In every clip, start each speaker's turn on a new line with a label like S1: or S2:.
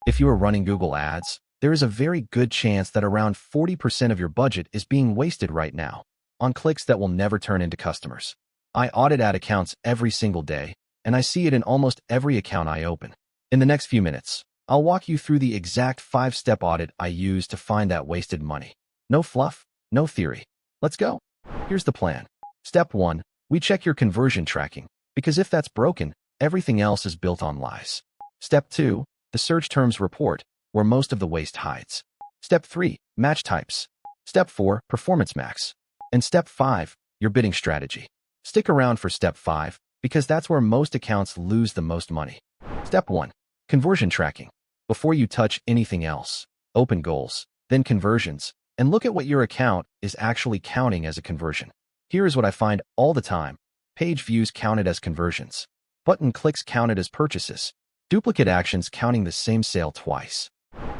S1: If you are running Google Ads, there is a very good chance that around 40% of your budget is being wasted right now on clicks that will never turn into customers. I audit ad accounts every single day, and I see it in almost every account I open. In the next few minutes, I'll walk you through the exact 5-step audit I use to find that wasted money. No fluff, no theory. Let's go. Here's the plan. Step 1, we check your conversion tracking, because if that's broken, everything else is built on lies. Step 2, the search terms report, where most of the waste hides. Step 3, match types. Step 4, performance max. And Step 5, your bidding strategy. Stick around for Step 5, because that's where most accounts lose the most money. Step 1, conversion tracking. Before you touch anything else, open goals, then conversions, and look at what your account is actually counting as a conversion. Here is what I find all the time. Page views counted as conversions. Button clicks counted as purchases. Duplicate actions counting the same sale twice.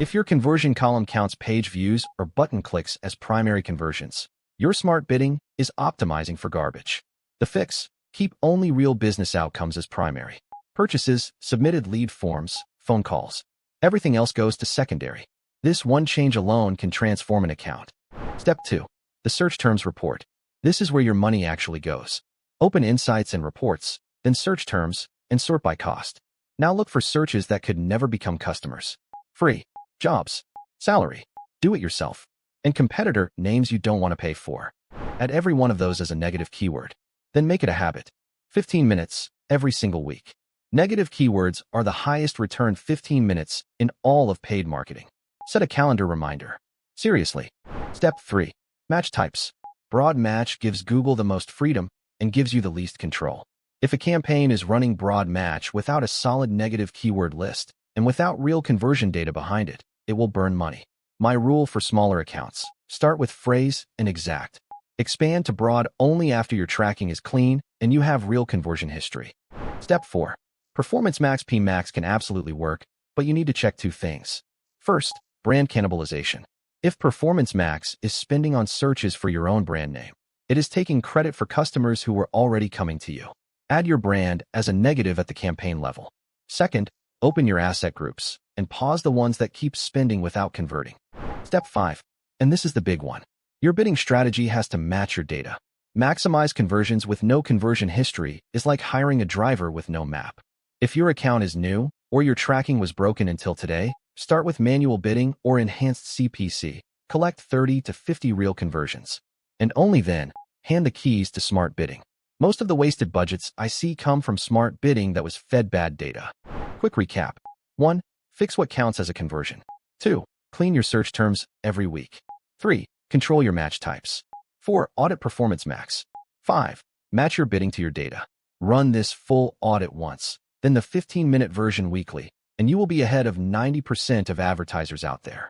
S1: If your conversion column counts page views or button clicks as primary conversions, your smart bidding is optimizing for garbage. The fix: keep only real business outcomes as primary. Purchases, submitted lead forms, phone calls. Everything else goes to secondary. This one change alone can transform an account. Step 2, the search terms report. This is where your money actually goes. Open insights and reports, then search terms, and sort by cost. Now look for searches that could never become customers. Free, jobs, salary, do-it-yourself, and competitor names you don't want to pay for. Add every one of those as a negative keyword. Then make it a habit. 15 minutes, every single week. Negative keywords are the highest return 15 minutes in all of paid marketing. Set a calendar reminder. Seriously. Step 3, match types. Broad match gives Google the most freedom and gives you the least control. If a campaign is running broad match without a solid negative keyword list and without real conversion data behind it, it will burn money. My rule for smaller accounts: start with phrase and exact. Expand to broad only after your tracking is clean and you have real conversion history. Step 4, performance max. PMax can absolutely work, but you need to check 2 things. First, brand cannibalization. If performance max is spending on searches for your own brand name, it is taking credit for customers who were already coming to you. Add your brand as a negative at the campaign level. Second, open your asset groups and pause the ones that keep spending without converting. Step 5, and this is the big one. Your bidding strategy has to match your data. Maximize conversions with no conversion history is like hiring a driver with no map. If your account is new or your tracking was broken until today, start with manual bidding or enhanced CPC. Collect 30 to 50 real conversions. And only then, hand the keys to smart bidding. Most of the wasted budgets I see come from smart bidding that was fed bad data. Quick recap. 1, fix what counts as a conversion. 2, clean your search terms every week. 3, control your match types. 4, audit performance max. 5, match your bidding to your data. Run this full audit once, then the 15-minute version weekly, and you will be ahead of 90% of advertisers out there.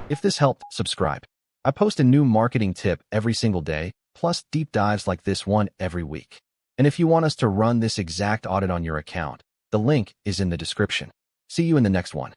S1: If this helped, subscribe. I post a new marketing tip every single day, plus deep dives like this one every week. And if you want us to run this exact audit on your account, the link is in the description. See you in the next one.